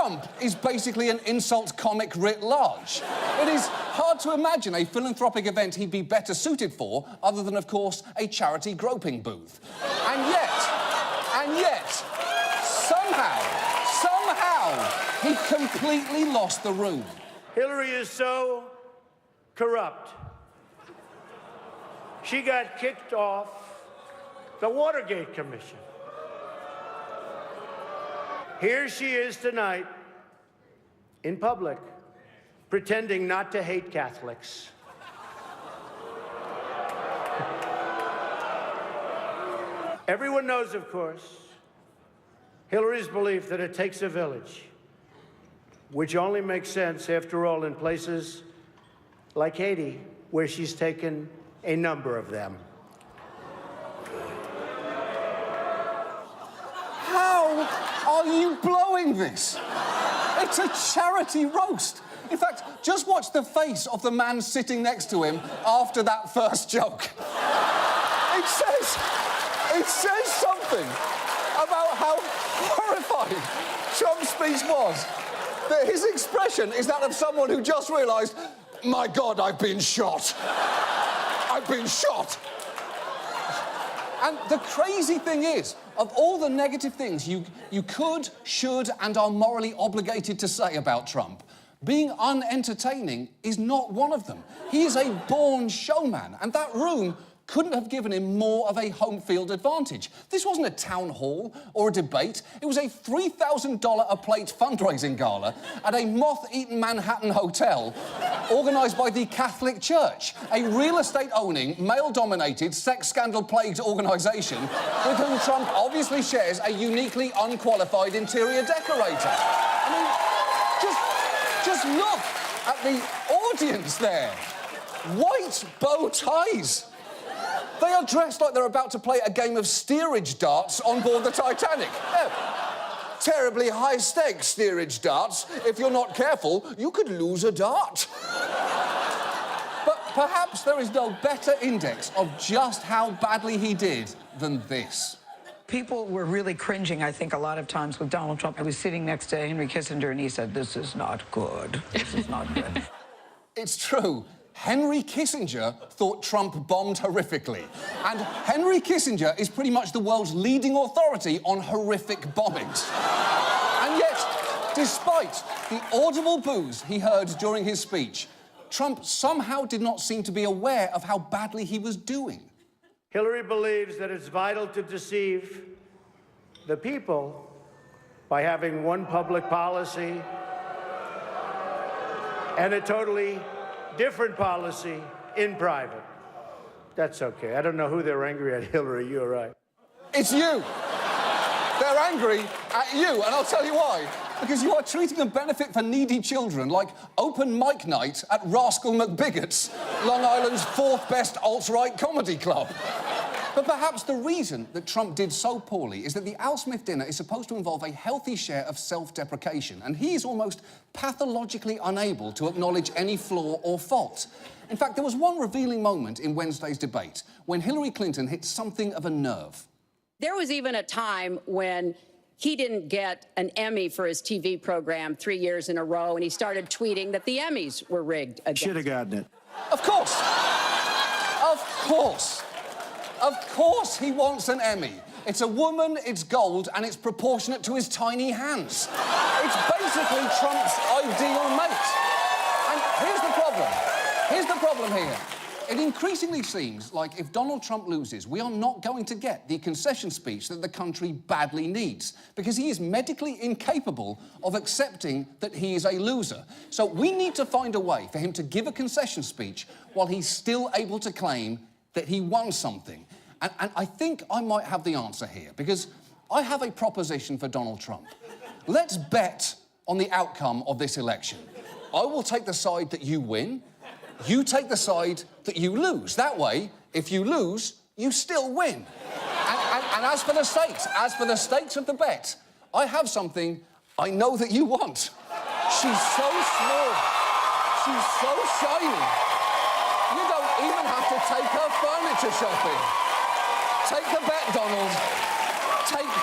Trump is basically an insult comic writ large. It is hard to imagine a philanthropic event he'd be better suited for, other than, of course, a charity groping booth. And yet, somehow, he completely lost the room. Hillary is so corrupt. She got kicked off the Watergate Commission. Here she is tonight, in public, pretending not to hate Catholics. Everyone knows, of course, Hillary's belief that it takes a village, which only makes sense, after all, in places like Haiti, where she's taken a number of them. How are you blowing this? It's a charity roast. In fact, just watch the face of the man sitting next to him after that first joke. It says something about how horrifying Trump's speech was. That his expression is that of someone who just realised, my God, I've been shot. I've been shot. And the crazy thing is, of all the negative things you could, should, and are morally obligated to say about Trump, being unentertaining is not one of them. He is a born showman, and that room couldn't have given him more of a home field advantage. This wasn't a town hall or a debate. It was a $3,000 a plate fundraising gala at a moth-eaten Manhattan hotel organised by the Catholic Church, a real estate-owning, male-dominated, sex scandal-plagued organisation with whom Trump obviously shares a uniquely unqualified interior decorator. I mean, just look at the audience there. White bow ties. They are dressed like they're about to play a game of steerage darts on board the Titanic. Terribly high-stakes steerage darts. If you're not careful, you could lose a dart. But perhaps there is no better index of just how badly he did than this. People were really cringing, I think, a lot of times with Donald Trump. I was sitting next to Henry Kissinger, and he said, "This is not good. This is not good." It's true. Henry Kissinger thought Trump bombed horrifically. And Henry Kissinger is pretty much the world's leading authority on horrific bombings. And yet, despite the audible boos he heard during his speech, Trump somehow did not seem to be aware of how badly he was doing. Hillary believes that it's vital to deceive the people by having one public policy and a totally different policy in private. That's okay. I don't know who they're angry at, Hillary. You're right. It's you. They're angry at you, and I'll tell you why. Because you are treating a benefit for needy children like open mic night at Rascal McBigot's, Long Island's fourth best alt-right comedy club. But perhaps the reason that Trump did so poorly is that the Al Smith dinner is supposed to involve a healthy share of self-deprecation, and he is almost pathologically unable to acknowledge any flaw or fault. In fact, there was one revealing moment in Wednesday's debate when Hillary Clinton hit something of a nerve. There was even a time when he didn't get an Emmy for his TV program 3 years in a row, and he started tweeting that the Emmys were rigged again. Should have gotten it. Of course. Of course. Of course he wants an Emmy. It's a woman, it's gold, and it's proportionate to his tiny hands. It's basically Trump's ideal mate. And here's the problem. Here's the problem here. It increasingly seems like if Donald Trump loses, we are not going to get the concession speech that the country badly needs, because he is medically incapable of accepting that he is a loser. So we need to find a way for him to give a concession speech while he's still able to claim that he won something. And I think I might have the answer here, because I have a proposition for Donald Trump. Let's bet on the outcome of this election. I will take the side that you win. You take the side that you lose. That way, if you lose, you still win. And as for the stakes of the bet, I have something I know that you want. She's so small. She's so shiny. You don't even have to take her furniture shopping. Take the bet, Donald. Take the